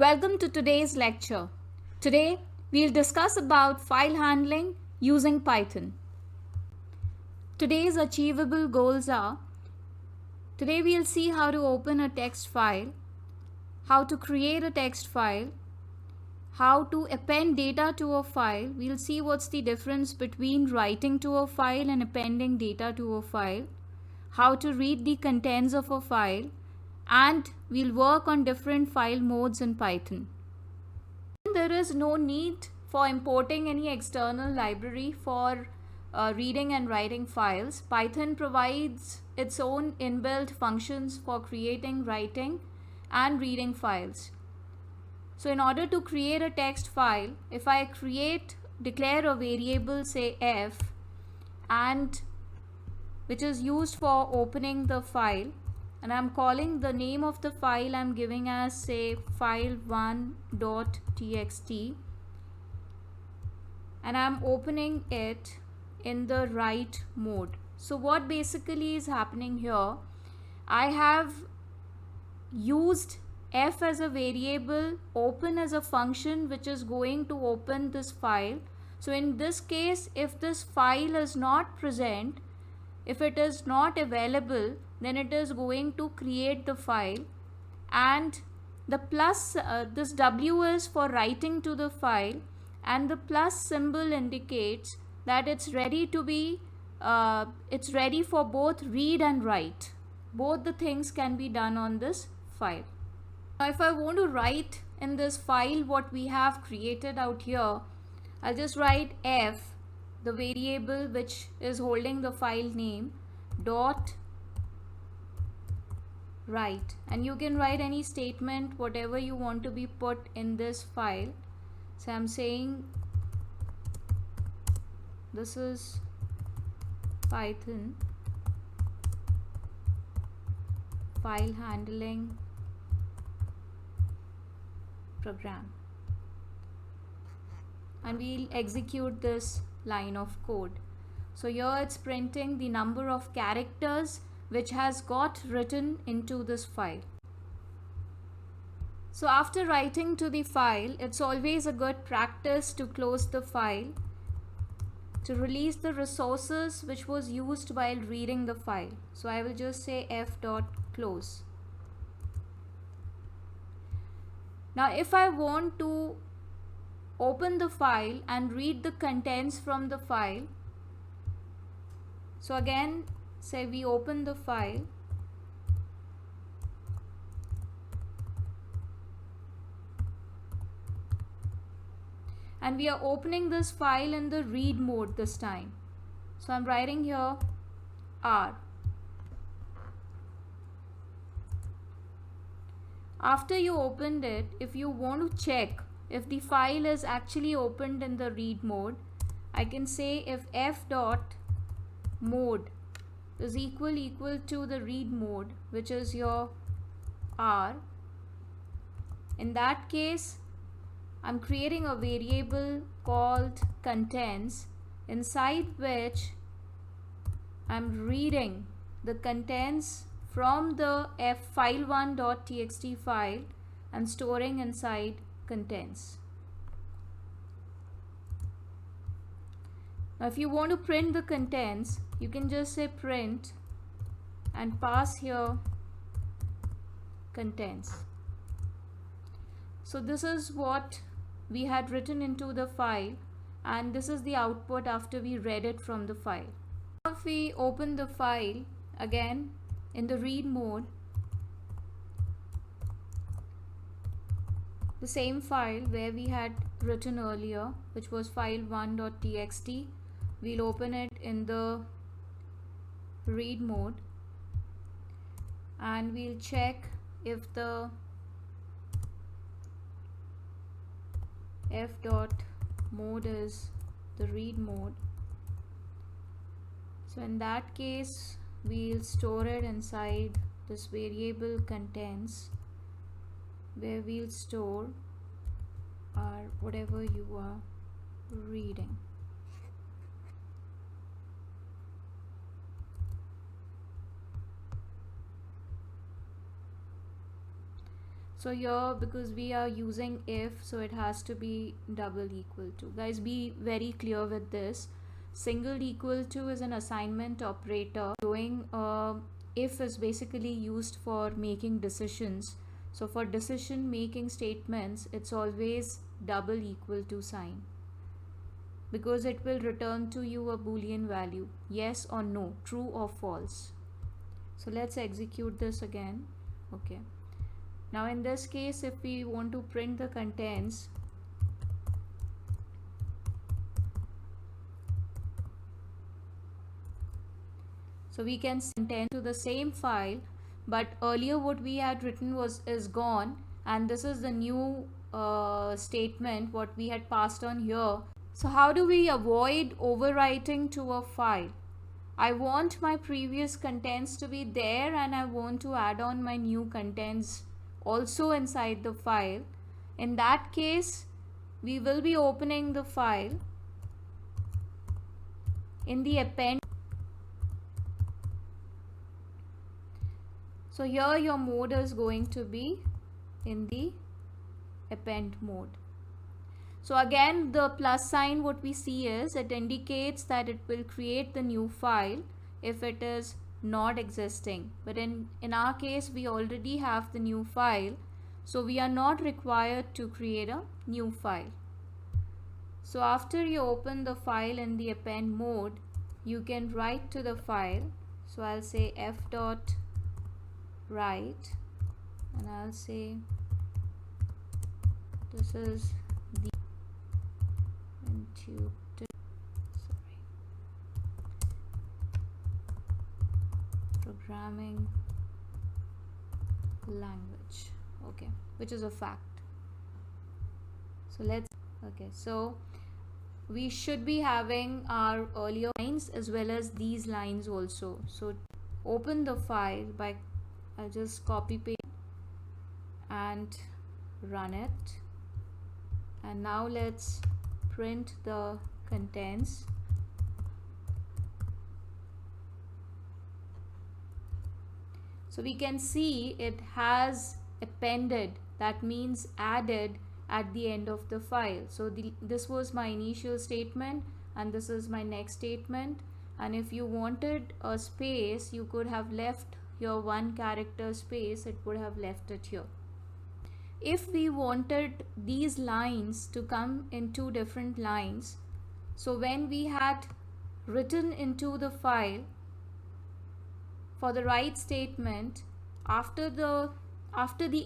Welcome to today's lecture. Today we'll discuss about file handling using Python. Today's achievable goals are: today we'll see how to open a text file, how to create a text file, how to append data to a file. We'll see what's the difference between writing to a file and appending data to a file, how to read the contents of a file, and we'll work on different file modes in Python. There is no need for importing any external library for reading and writing files. Python provides its own inbuilt functions for creating, writing, and reading files. So in order to create a text file, if I declare a variable, say f, and which is used for opening the file, and I'm calling the name of the file, I'm giving as, say, file1.txt, and I'm opening it in the write mode. So what basically is happening here, I have used f as a variable, open as a function which is going to open this file. So in this case, if this file is not present, if it is not available, then it is going to create the file, and the plus, this W is for writing to the file, and the plus symbol indicates that it's ready to be, it's ready for both read and write. Both the things can be done on this file. Now if I want to write in this file what we have created out here, I'll just write f, the variable which is holding the file name, dot write, and you can write any statement, whatever you want to be put in this file. So I'm saying this is Python file handling program, and we'll execute this line of code. So here it's printing the number of characters which has got written into this file. So after writing to the file, it's always a good practice to close the file to release the resources which was used while reading the file. So I will just say f.close. Now if I want to open the file and read the contents from the file, so again, say we open the file, and we are opening this file in the read mode this time. So I'm writing here R. After you opened it, if you want to check if the file is actually opened in the read mode, I can say if f dot mode is equal to the read mode, which is your R. In that case, I'm creating a variable called contents, inside which I'm reading the contents from the file1.txt file and storing inside contents. Now if you want to print the contents, you can just say print and pass here contents. So this is what we had written into the file, and this is the output after we read it from the file. Now if we open the file again in the read mode, the same file where we had written earlier, which was file1.txt, we'll open it in the read mode, and we'll check if the f dot mode is the read mode. So in that case, we'll store it inside this variable contents, where we'll store our whatever you are reading. So here, because we are using if, so it has to be double equal to. Guys, be very clear with this. Single equal to is an assignment operator. Doing if is basically used for making decisions. So for decision making statements, it's always double equal to sign, because it will return to you a boolean value, yes or no, true or false. So let's execute this again. Okay. Now in this case, if we want to print the contents, so we can send content to the same file, but earlier what we had written is gone, and this is the new statement what we had passed on here. So how do we avoid overwriting to a file? I want my previous contents to be there, and I want to add on my new contents also inside the file. In that case, we will be opening the file in the append. So here your mode is going to be in the append mode. So again, the plus sign, what we see is it indicates that it will create the new file if it is not existing. But in our case, we already have the new file, so we are not required to create a new file. So after you open the file in the append mode, you can write to the file. So I'll say f.write, and I'll say this is the programming language, okay, which is a fact. So so we should be having our earlier lines as well as these lines also. So open the file by, I'll just copy paste and run it, and now let's print the contents. So we can see it has appended, that means added at the end of the file. So this was my initial statement, and this is my next statement. And if you wanted a space, you could have left your 1 character space, it would have left it here. If we wanted these lines to come in 2 different lines, so when we had written into the file for the write statement, after the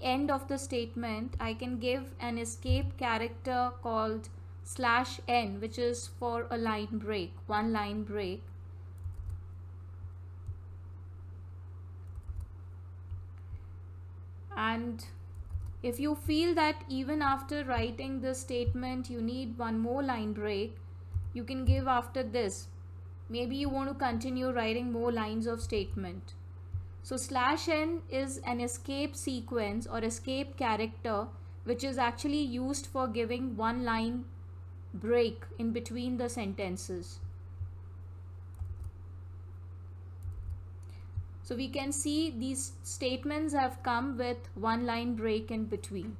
end of the statement, I can give an escape character called /n, which is for a line break, 1 line break. And if you feel that even after writing this statement you need 1 more line break, you can give after this. Maybe you want to continue writing more lines of statement. So /n is an escape sequence or escape character, which is actually used for giving 1 line break in between the sentences. So we can see these statements have come with 1 line break in between.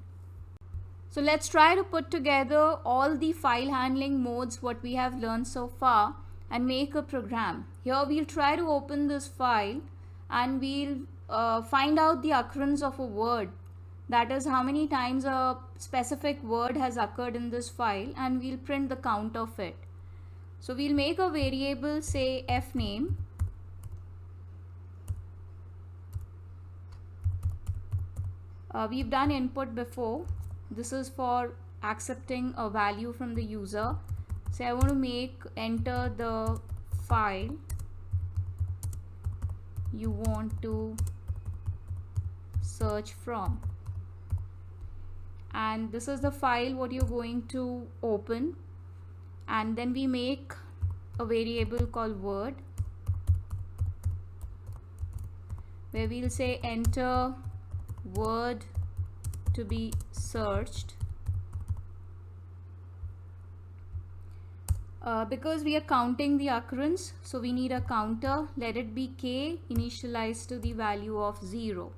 So let's try to put together all the file handling modes what we have learned so far and make a program. Here we'll try to open this file and we'll find out the occurrence of a word, that is how many times a specific word has occurred in this file, and we'll print the count of it. So we'll make a variable, say fname, we've done input before. This is for accepting a value from the user. So I want to enter the file you want to search from, and this is the file what you're going to open, and then we make a variable called word where we'll say enter word to be searched. Because we are counting the occurrence, so we need a counter. Let it be k initialized to the value of 0.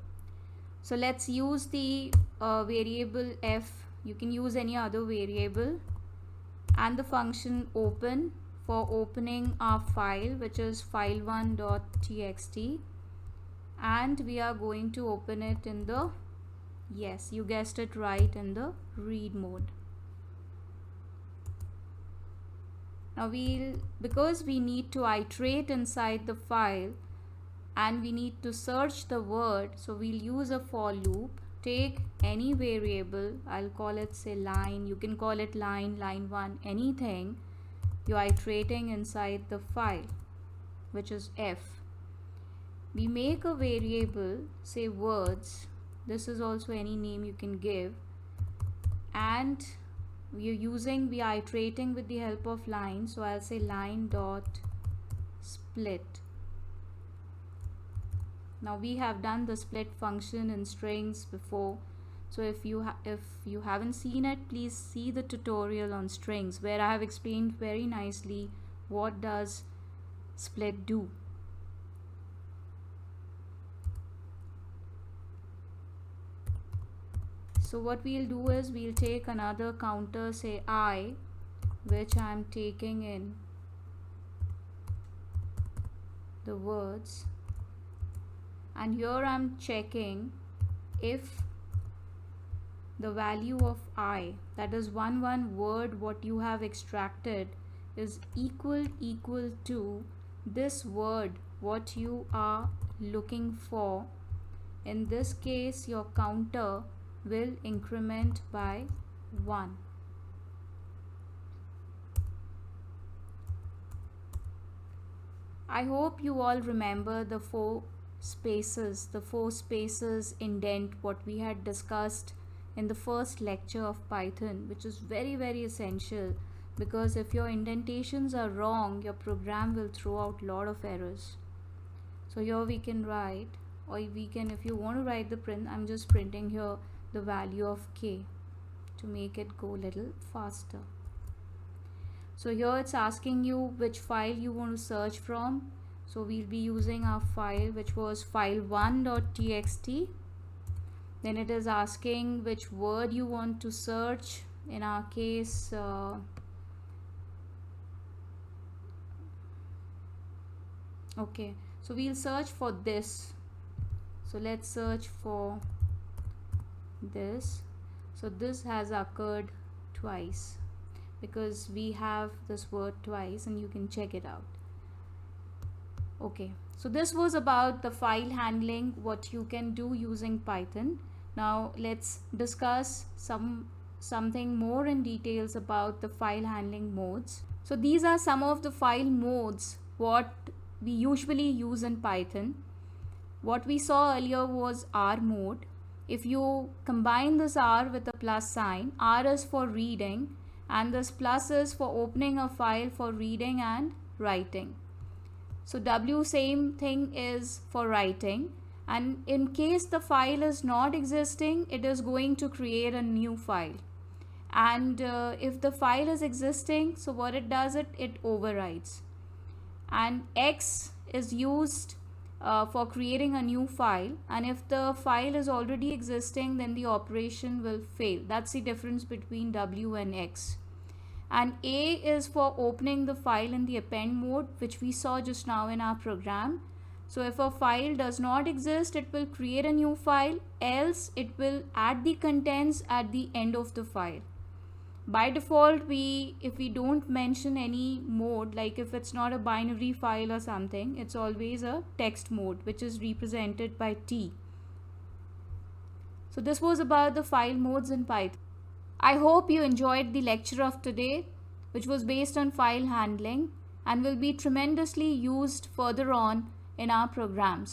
So let's use the variable f. You can use any other variable, and the function open for opening our file, which is file1.txt, and we are going to open it in the, yes, you guessed it right, in the read mode. Now because we need to iterate inside the file and we need to search the word, so we'll use a for loop. Take any variable, I'll call it, say, line. You can call it line 1, anything. You're iterating inside the file, which is f. We make a variable, say, words. This is also any name you can give, and we are iterating with the help of line, so I'll say line dot split. Now we have done the split function in strings before, so if you haven't seen it, please see the tutorial on strings, where I have explained very nicely what does split do. So what we'll do is we'll take another counter, say I, which I'm taking in the words, and here I'm checking if the value of I, that is one word what you have extracted, is equal to this word what you are looking for. In this case, your counter will increment by 1. I hope you all remember the four spaces indent, what we had discussed in the first lecture of Python, which is very essential, because if your indentations are wrong, your program will throw out a lot of errors. So here we can write, or we can, if you want to write the print, I'm just printing here the value of k to make it go a little faster. So here it's asking you which file you want to search from. So we'll be using our file, which was file1.txt. Then it is asking which word you want to search. In our case, okay, so we'll search for this. So let's search for this. So this has occurred twice, because we have this word twice, and you can check it out. Okay, so this was about the file handling, what you can do using Python. Now let's discuss something more in details about the file handling modes. So these are some of the file modes what we usually use in Python. What we saw earlier was R mode. If you combine this R with a plus sign, R is for reading, and this plus is for opening a file for reading and writing. So W, same thing, is for writing, and in case the file is not existing, it is going to create a new file. And if the file is existing, so what it does, it overrides. And X is used for creating a new file, and if the file is already existing, then the operation will fail. That's the difference between W and X. And A is for opening the file in the append mode, which we saw just now in our program. So if a file does not exist, it will create a new file, else it will add the contents at the end of the file. By default, if we don't mention any mode, like if it's not a binary file or something, it's always a text mode, which is represented by T. So this was about the file modes in Python. I hope you enjoyed the lecture of today, which was based on file handling and will be tremendously used further on in our programs.